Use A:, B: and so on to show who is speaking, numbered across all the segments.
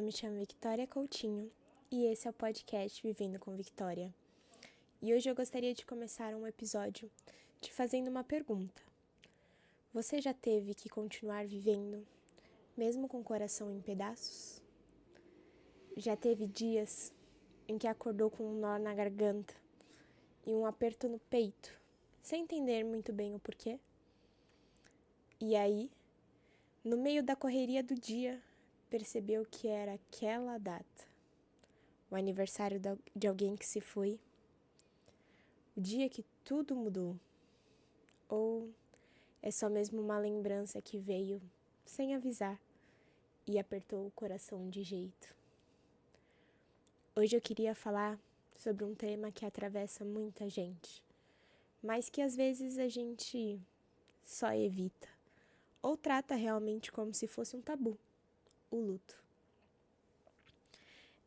A: me chamo Victoria Coutinho e esse é o podcast Vivendo com Victoria. E hoje eu gostaria de começar um episódio te fazendo uma pergunta. Você já teve que continuar vivendo, mesmo com o coração em pedaços? Já teve dias em que acordou com um nó na garganta e um aperto no peito, sem entender muito bem o porquê? E aí, no meio da correria do dia, percebeu que era aquela data, o aniversário de alguém que se foi, o dia que tudo mudou, ou é só mesmo uma lembrança que veio sem avisar e apertou o coração de jeito. Hoje eu queria falar sobre um tema que atravessa muita gente, mas que às vezes a gente só evita, ou trata realmente como se fosse um tabu, o luto.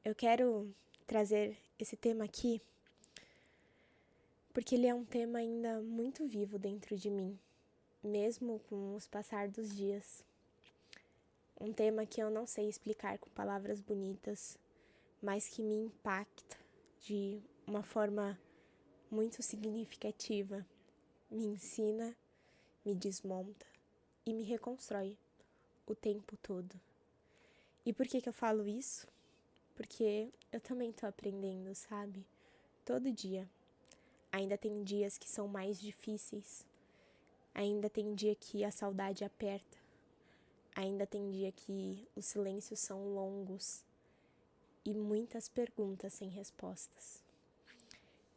A: Eu quero trazer esse tema aqui porque ele é um tema ainda muito vivo dentro de mim, mesmo com os passar dos dias. Um tema que eu não sei explicar com palavras bonitas, mas que me impacta de uma forma muito significativa, me ensina, me desmonta e me reconstrói o tempo todo. E por que eu falo isso? Porque eu também tô aprendendo, sabe? Todo dia. Ainda tem dias que são mais difíceis. Ainda tem dia que a saudade aperta. Ainda tem dia que os silêncios são longos. E muitas perguntas sem respostas.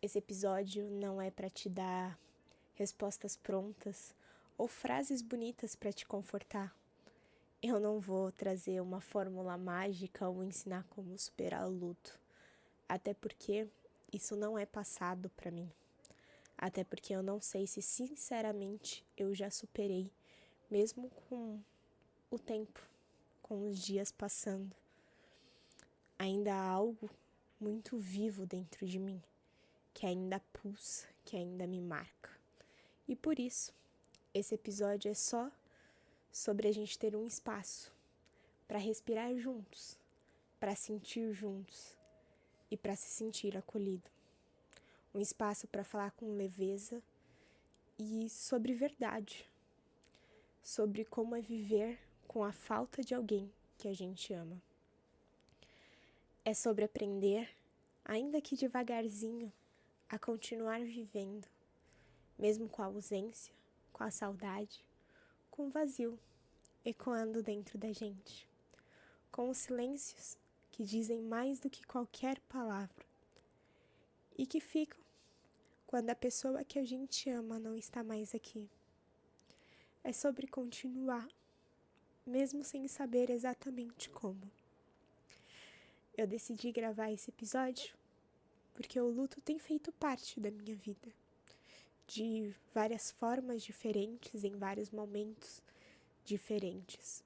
A: Esse episódio não é para te dar respostas prontas ou frases bonitas para te confortar. Eu não vou trazer uma fórmula mágica ou ensinar como superar o luto. Até porque isso não é passado para mim. Até porque eu não sei se sinceramente eu já superei, mesmo com o tempo, com os dias passando. Ainda há algo muito vivo dentro de mim, que ainda pulsa, que ainda me marca. E por isso, esse episódio é só sobre a gente ter um espaço para respirar juntos, para sentir juntos e para se sentir acolhido. Um espaço para falar com leveza e sobre verdade, sobre como é viver com a falta de alguém que a gente ama. É sobre aprender, ainda que devagarzinho, a continuar vivendo, mesmo com a ausência, com a saudade, com o vazio ecoando dentro da gente, com os silêncios que dizem mais do que qualquer palavra e que ficam quando a pessoa que a gente ama não está mais aqui. É sobre continuar, mesmo sem saber exatamente como. Eu decidi gravar esse episódio porque o luto tem feito parte da minha vida, de várias formas diferentes, em vários momentos diferentes.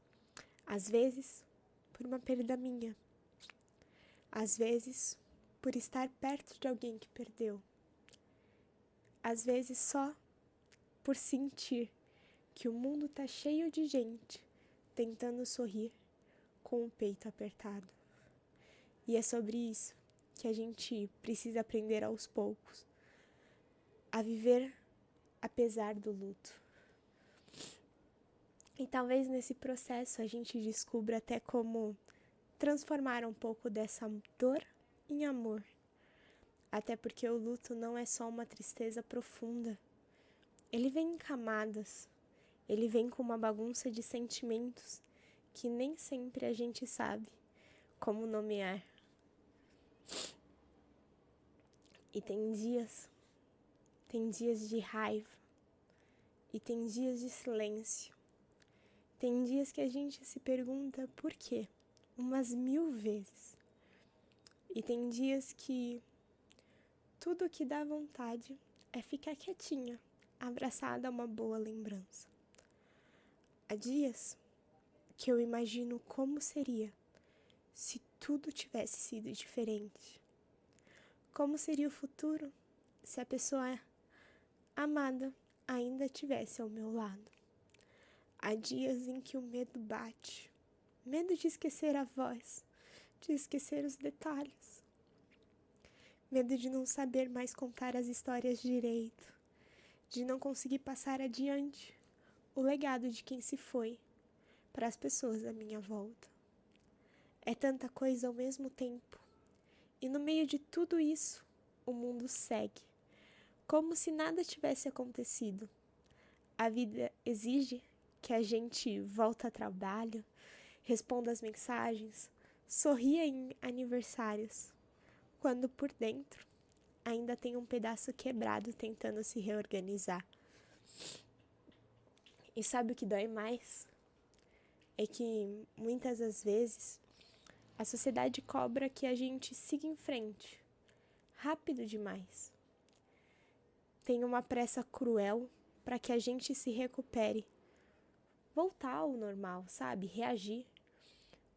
A: Às vezes, por uma perda minha. Às vezes, por estar perto de alguém que perdeu. Às vezes, só por sentir que o mundo tá cheio de gente tentando sorrir com o peito apertado. E é sobre isso que a gente precisa aprender aos poucos, a viver apesar do luto. E talvez nesse processo a gente descubra até como transformar um pouco dessa dor em amor. Até porque o luto não é só uma tristeza profunda. Ele vem em camadas. Ele vem com uma bagunça de sentimentos que nem sempre a gente sabe como nomear. E tem dias de raiva. E tem dias de silêncio. Tem dias que a gente se pergunta por quê, umas 1000 vezes. E tem dias que tudo que dá vontade é ficar quietinha, abraçada a uma boa lembrança. Há dias que eu imagino como seria se tudo tivesse sido diferente. Como seria o futuro se a pessoa amada ainda estivesse ao meu lado. Há dias em que o medo bate. Medo de esquecer a voz, de esquecer os detalhes, medo de não saber mais contar as histórias direito, de não conseguir passar adiante o legado de quem se foi para as pessoas à minha volta. É tanta coisa ao mesmo tempo, e no meio de tudo isso, o mundo segue, como se nada tivesse acontecido. A vida exige que a gente volte ao trabalho, responda as mensagens, sorria em aniversários, quando por dentro ainda tem um pedaço quebrado tentando se reorganizar. E sabe o que dói mais? É que muitas das vezes a sociedade cobra que a gente siga em frente, rápido demais. Tem uma pressa cruel para que a gente se recupere, voltar ao normal, sabe? Reagir,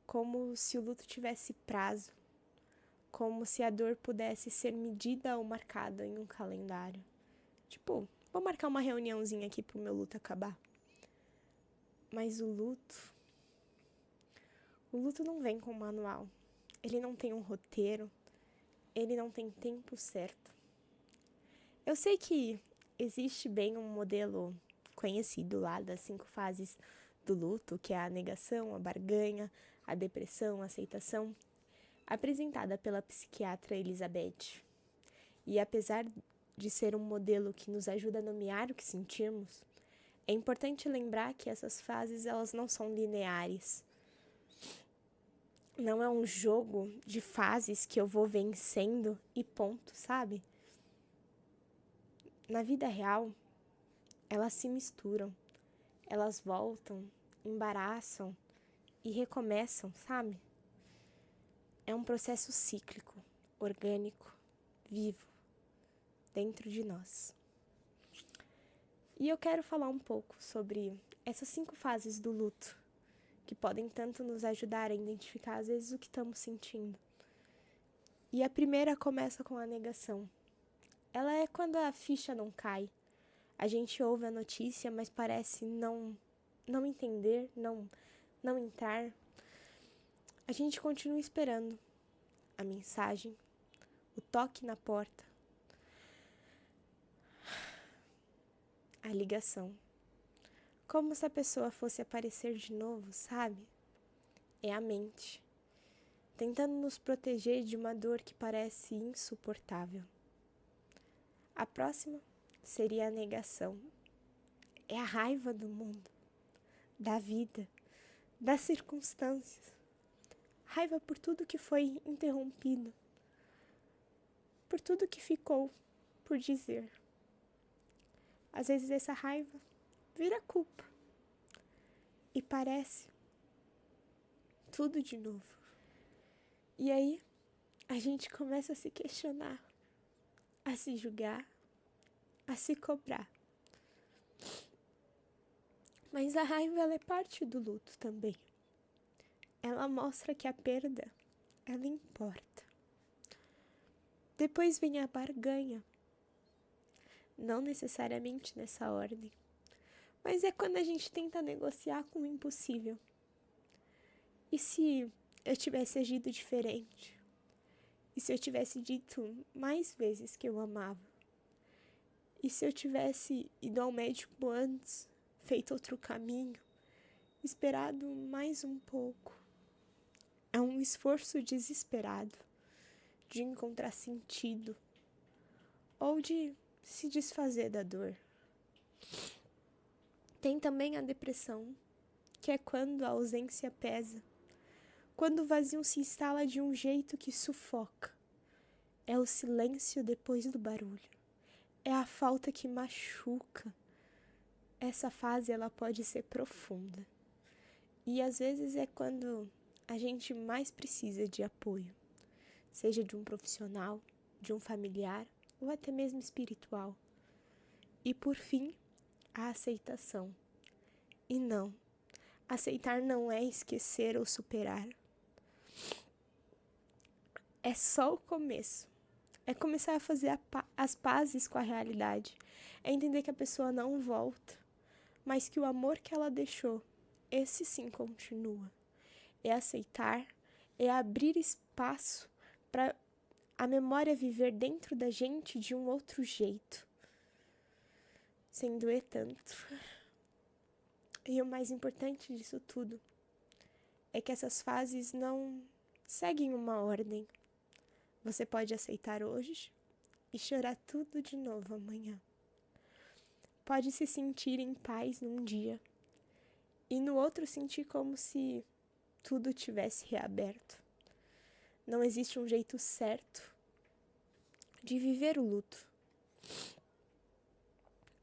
A: como se o luto tivesse prazo, como se a dor pudesse ser medida ou marcada em um calendário. Tipo, vou marcar uma reuniãozinha aqui pro meu luto acabar. Mas o luto não vem com manual. Ele não tem um roteiro, ele não tem tempo certo. Eu sei que existe bem um modelo conhecido lá das 5 fases do luto, que é a negação, a barganha, a depressão, a aceitação, apresentada pela psiquiatra Elizabeth. E apesar de ser um modelo que nos ajuda a nomear o que sentimos, é importante lembrar que essas fases elas não são lineares. Não é um jogo de fases que eu vou vencendo e ponto, sabe? Na vida real, elas se misturam, elas voltam, embaraçam e recomeçam, sabe? É um processo cíclico, orgânico, vivo, dentro de nós. E eu quero falar um pouco sobre essas 5 fases do luto, que podem tanto nos ajudar a identificar às vezes o que estamos sentindo. E a primeira começa com a negação. Ela é quando a ficha não cai. A gente ouve a notícia, mas parece não entender, não entrar. A gente continua esperando a mensagem, o toque na porta, a ligação. Como se a pessoa fosse aparecer de novo, sabe? É a mente, tentando nos proteger de uma dor que parece insuportável. A próxima seria a negação. É a raiva do mundo, da vida, das circunstâncias. Raiva por tudo que foi interrompido, por tudo que ficou por dizer. Às vezes essa raiva vira culpa e parece tudo de novo. E aí a gente começa a se questionar, a se julgar, a se cobrar. Mas a raiva ela é parte do luto também. Ela mostra que a perda, ela importa. Depois vem a barganha. Não necessariamente nessa ordem, mas é quando a gente tenta negociar com o impossível. E se eu tivesse agido diferente? E se eu tivesse dito mais vezes que eu amava? E se eu tivesse ido ao médico antes, feito outro caminho, esperado mais um pouco? É um esforço desesperado de encontrar sentido ou de se desfazer da dor. Tem também a depressão, que é quando a ausência pesa, quando o vazio se instala de um jeito que sufoca. É o silêncio depois do barulho. É a falta que machuca. Essa fase ela pode ser profunda. E às vezes é quando a gente mais precisa de apoio, seja de um profissional, de um familiar ou até mesmo espiritual. E por fim, a aceitação. E não, aceitar não é esquecer ou superar. É só o começo. É começar a fazer as pazes com a realidade. É entender que a pessoa não volta, mas que o amor que ela deixou, esse sim continua. É aceitar, é abrir espaço para a memória viver dentro da gente de um outro jeito, sem doer tanto. E o mais importante disso tudo é que essas fases não seguem uma ordem. Você pode aceitar hoje e chorar tudo de novo amanhã. Pode se sentir em paz num dia e no outro sentir como se tudo tivesse reaberto. Não existe um jeito certo de viver o luto.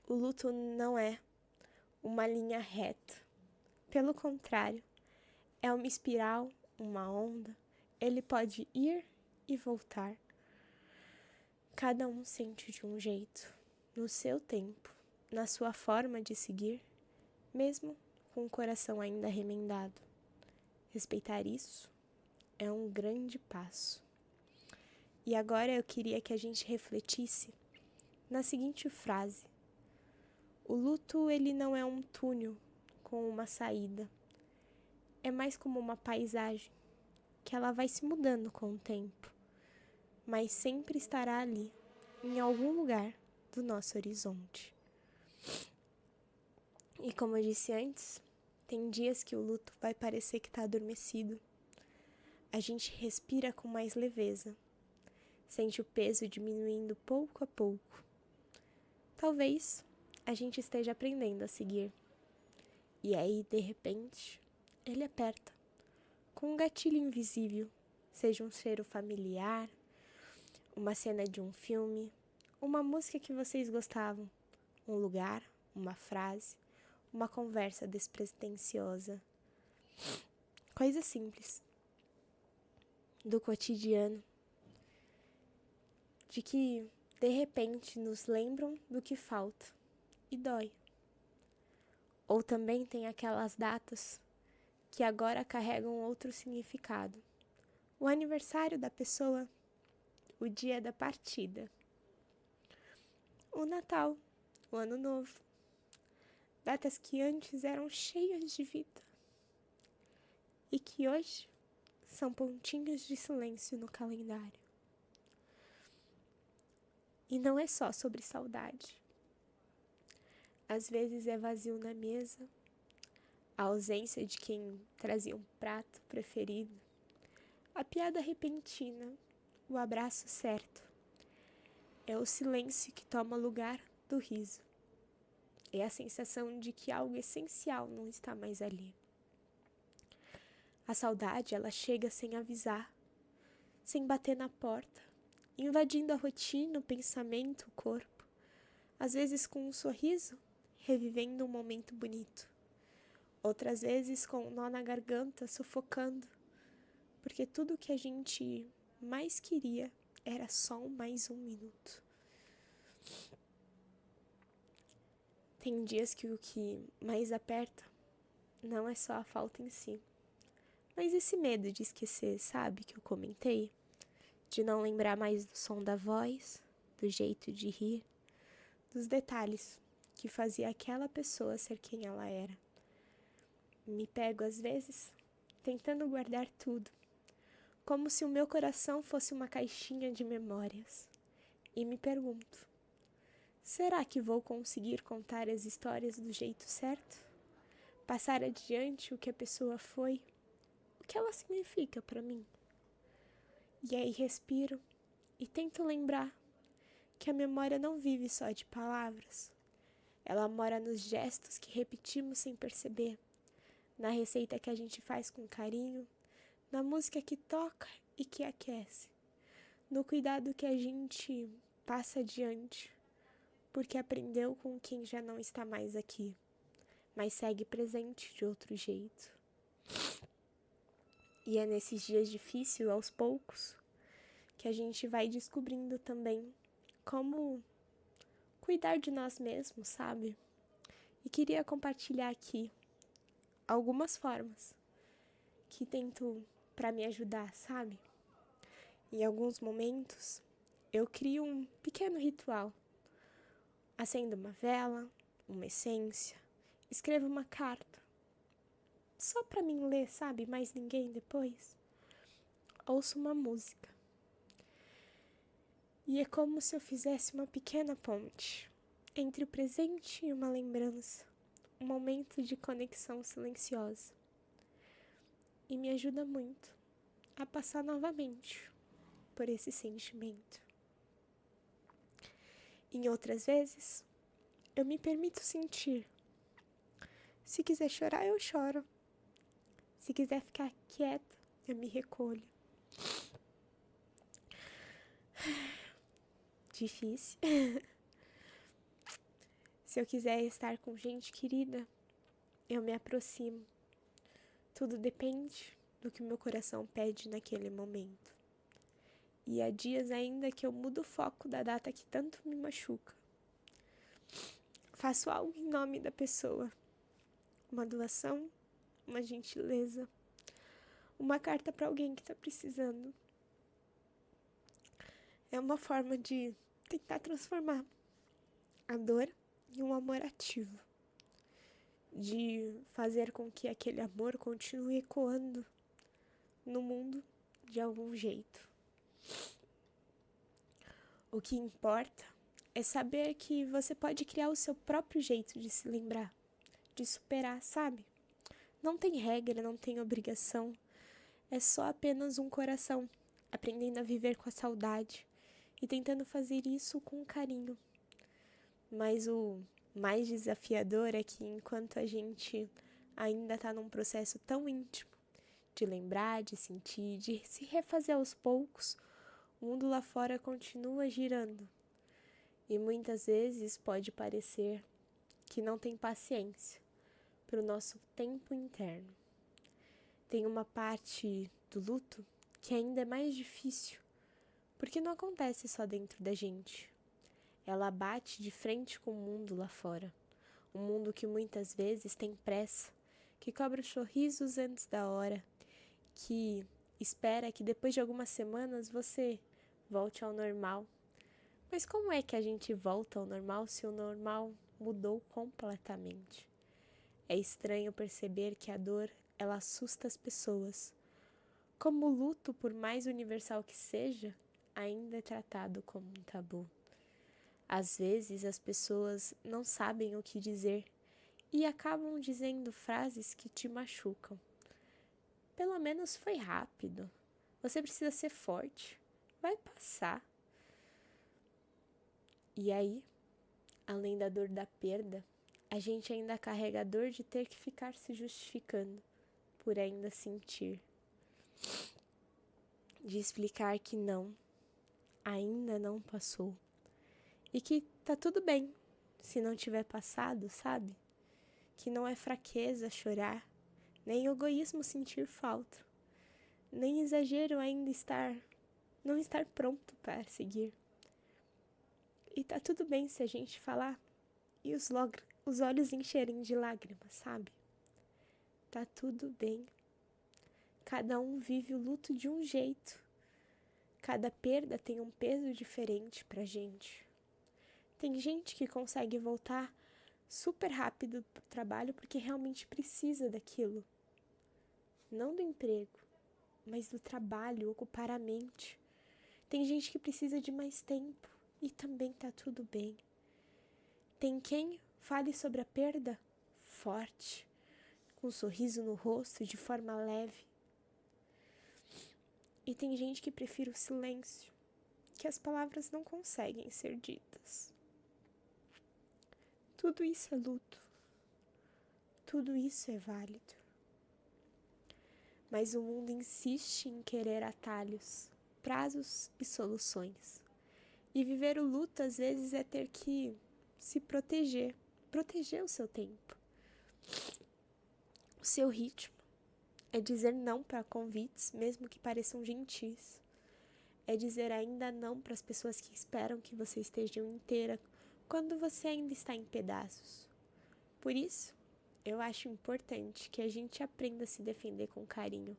A: O luto não é uma linha reta. Pelo contrário, é uma espiral, uma onda. Ele pode ir e voltar. Cada um sente de um jeito, no seu tempo, na sua forma de seguir, mesmo com o coração ainda remendado. Respeitar isso é um grande passo. E agora eu queria que a gente refletisse na seguinte frase: o luto, ele não é um túnel com uma saída. É mais como uma paisagem que ela vai se mudando com o tempo, mas sempre estará ali, em algum lugar do nosso horizonte. E como eu disse antes, tem dias que o luto vai parecer que está adormecido. A gente respira com mais leveza, sente o peso diminuindo pouco a pouco. Talvez a gente esteja aprendendo a seguir. E aí, de repente, ele aperta, com um gatilho invisível, seja um cheiro familiar, uma cena de um filme, uma música que vocês gostavam, um lugar, uma frase, uma conversa despretensiosa. Coisas simples, do cotidiano, de que, de repente, nos lembram do que falta e dói. Ou também tem aquelas datas que agora carregam outro significado. O aniversário da pessoa, o dia da partida, o Natal, o Ano Novo, datas que antes eram cheias de vida e que hoje são pontinhos de silêncio no calendário. E não é só sobre saudade. Às vezes é vazio na mesa, a ausência de quem trazia um prato preferido, a piada repentina, o abraço certo. É o silêncio que toma lugar do riso. É a sensação de que algo essencial não está mais ali. A saudade, ela chega sem avisar, sem bater na porta, invadindo a rotina, o pensamento, o corpo. Às vezes com um sorriso, revivendo um momento bonito. Outras vezes com um nó na garganta, sufocando, porque tudo o que a gente mais queria era só mais um minuto. Tem dias que o que mais aperta não é só a falta em si, mas esse medo de esquecer, sabe, que eu comentei? De não lembrar mais do som da voz, do jeito de rir, dos detalhes que fazia aquela pessoa ser quem ela era. Me pego às vezes tentando guardar tudo, como se o meu coração fosse uma caixinha de memórias. E me pergunto, será que vou conseguir contar as histórias do jeito certo? Passar adiante o que a pessoa foi? O que ela significa para mim? E aí respiro e tento lembrar que a memória não vive só de palavras. Ela mora nos gestos que repetimos sem perceber, na receita que a gente faz com carinho, na música que toca e que aquece, no cuidado que a gente passa adiante, porque aprendeu com quem já não está mais aqui, mas segue presente de outro jeito. E é nesses dias difíceis, aos poucos, que a gente vai descobrindo também como cuidar de nós mesmos, sabe? E queria compartilhar aqui algumas formas que tento para me ajudar, sabe? Em alguns momentos, eu crio um pequeno ritual. Acendo uma vela, uma essência, escrevo uma carta. Só para mim ler, sabe? Mais ninguém depois. ouço uma música. E é como se eu fizesse uma pequena ponte entre o presente e uma lembrança, um momento de conexão silenciosa. E me ajuda muito a passar novamente por esse sentimento. Em outras vezes, eu me permito sentir. Se quiser chorar, eu choro. Se quiser ficar quieta, eu me recolho. Difícil. Se eu quiser estar com gente querida, eu me aproximo. Tudo depende do que meu coração pede naquele momento. E há dias ainda que eu mudo o foco da data que tanto me machuca. Faço algo em nome da pessoa. Uma doação, uma gentileza, uma carta para alguém que está precisando. É uma forma de tentar transformar a dor em um amor ativo. De fazer com que aquele amor continue ecoando no mundo de algum jeito. O que importa é saber que você pode criar o seu próprio jeito de se lembrar, de superar, sabe? Não tem regra, não tem obrigação. É só apenas um coração, aprendendo a viver com a saudade e tentando fazer isso com carinho. Mas o mais desafiador é que enquanto a gente ainda está num processo tão íntimo, de lembrar, de sentir, de se refazer aos poucos, o mundo lá fora continua girando. E muitas vezes pode parecer que não tem paciência para o nosso tempo interno. Tem uma parte do luto que ainda é mais difícil, porque não acontece só dentro da gente. Ela bate de frente com o mundo lá fora. Um mundo que muitas vezes tem pressa, que cobra os sorrisos antes da hora, que espera que depois de algumas semanas você volte ao normal. Mas como é que a gente volta ao normal se o normal mudou completamente? É estranho perceber que a dor, ela assusta as pessoas. Como o luto, por mais universal que seja, ainda é tratado como um tabu. Às vezes as pessoas não sabem o que dizer e acabam dizendo frases que te machucam. Pelo menos foi rápido. Você precisa ser forte. Vai passar. E aí, além da dor da perda, a gente ainda carrega a dor de ter que ficar se justificando por ainda sentir. De explicar que não, ainda não passou. E que tá tudo bem se não tiver passado, sabe? Que não é fraqueza chorar, nem egoísmo sentir falta, nem exagero ainda não estar pronto para seguir. E tá tudo bem se a gente falar e os olhos encherem de lágrimas, sabe? Tá tudo bem. Cada um vive o luto de um jeito. Cada perda tem um peso diferente pra gente. Tem gente que consegue voltar super rápido pro trabalho porque realmente precisa daquilo. Não do emprego, mas do trabalho, ocupar a mente. Tem gente que precisa de mais tempo e também tá tudo bem. Tem quem fale sobre a perda forte, com um sorriso no rosto, de forma leve. E tem gente que prefere o silêncio, que as palavras não conseguem ser ditas. Tudo isso é luto. Tudo isso é válido. Mas o mundo insiste em querer atalhos, prazos e soluções. E viver o luto às vezes é ter que se proteger o seu tempo, o seu ritmo. É dizer não para convites, mesmo que pareçam gentis. É dizer ainda não para as pessoas que esperam que você esteja inteira quando você ainda está em pedaços. Por isso, eu acho importante que a gente aprenda a se defender com carinho,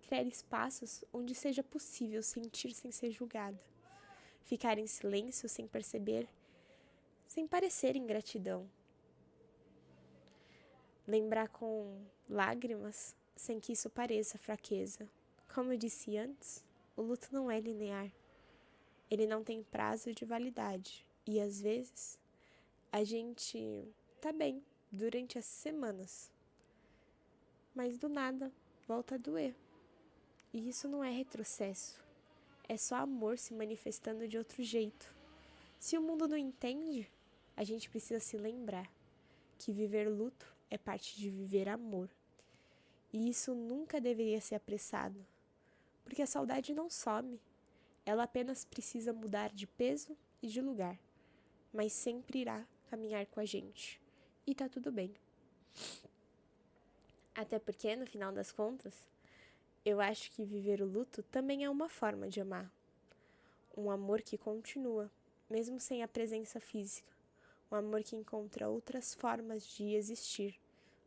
A: criar espaços onde seja possível sentir sem ser julgada, ficar em silêncio sem perceber, sem parecer ingratidão, lembrar com lágrimas sem que isso pareça fraqueza, como eu disse antes, o luto não é linear. Ele não tem prazo de validade. E às vezes a gente tá bem durante as semanas, mas do nada volta a doer. E isso não é retrocesso. É só amor se manifestando de outro jeito. Se o mundo não entende, a gente precisa se lembrar que viver luto é parte de viver amor. E isso nunca deveria ser apressado, porque a saudade não some. Ela apenas precisa mudar de peso e de lugar, mas sempre irá caminhar com a gente. E tá tudo bem. Até porque, no final das contas, eu acho que viver o luto também é uma forma de amar. Um amor que continua, mesmo sem a presença física. Um amor que encontra outras formas de existir.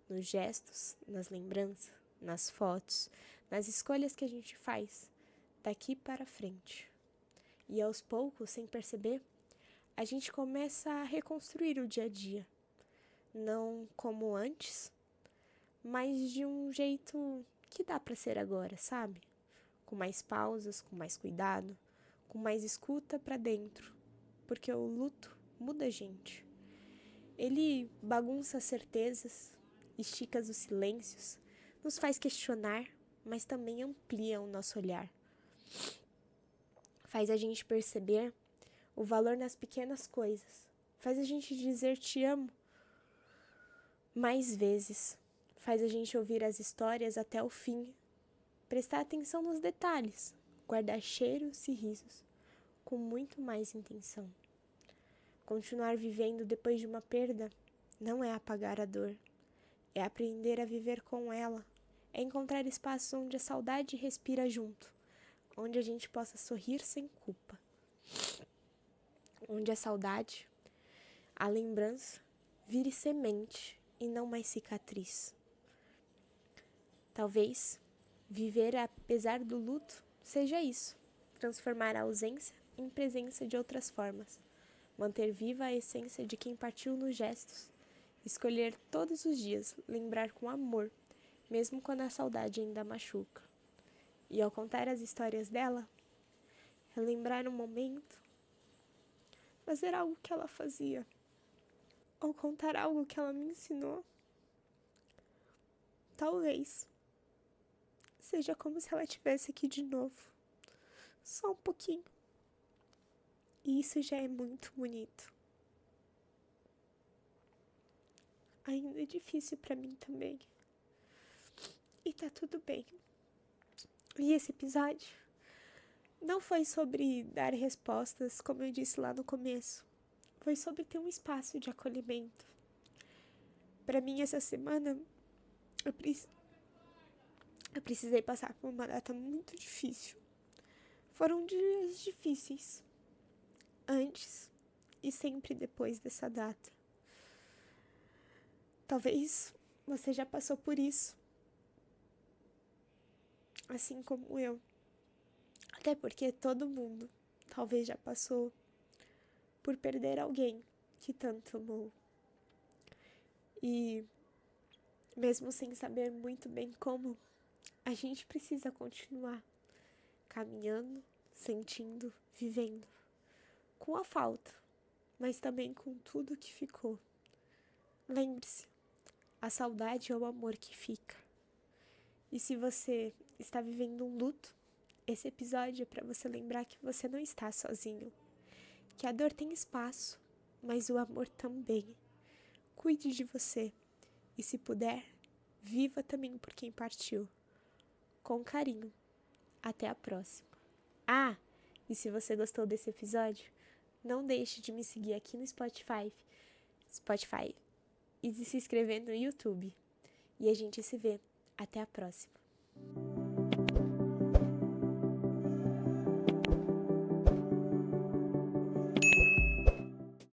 A: Nos gestos, nas lembranças, nas fotos, nas escolhas que a gente faz daqui para frente. E aos poucos, sem perceber, a gente começa a reconstruir o dia a dia. Não como antes, mas de um jeito que dá para ser agora, sabe? Com mais pausas, com mais cuidado, com mais escuta para dentro, porque o luto muda a gente. Ele bagunça as certezas, estica os silêncios, nos faz questionar, mas também amplia o nosso olhar. Faz a gente perceber o valor nas pequenas coisas, faz a gente dizer te amo mais vezes, faz a gente ouvir as histórias até o fim, prestar atenção nos detalhes, guardar cheiros e risos, com muito mais intenção. Continuar vivendo depois de uma perda não é apagar a dor, é aprender a viver com ela, é encontrar espaços onde a saudade respira junto, onde a gente possa sorrir sem culpa, onde a saudade, a lembrança, vire semente e não mais cicatriz. Talvez viver apesar do luto seja isso, transformar a ausência em presença de outras formas, manter viva a essência de quem partiu nos gestos, escolher todos os dias lembrar com amor, mesmo quando a saudade ainda machuca. E ao contar as histórias dela, relembrar um momento, fazer algo que ela fazia, ou contar algo que ela me ensinou, talvez seja como se ela estivesse aqui de novo, só um pouquinho. E isso já é muito bonito. Ainda é difícil pra mim também. E tá tudo bem. E esse episódio não foi sobre dar respostas, como eu disse lá no começo. Foi sobre ter um espaço de acolhimento. Pra mim, essa semana, eu precisei passar por uma data muito difícil. Foram dias difíceis, antes e sempre depois dessa data. Talvez você já passou por isso, assim como eu. Até porque todo mundo talvez já passou por perder alguém que tanto amou. E mesmo sem saber muito bem como, a gente precisa continuar caminhando, sentindo, vivendo, com a falta, mas também com tudo que ficou. Lembre-se, a saudade é o amor que fica. E se você está vivendo um luto, esse episódio é para você lembrar que você não está sozinho, que a dor tem espaço, mas o amor também. Cuide de você e, se puder, viva também por quem partiu. Com carinho. Até a próxima. Ah, e se você gostou desse episódio, não deixe de me seguir aqui no Spotify e de se inscrever no YouTube. E a gente se vê. Até a próxima.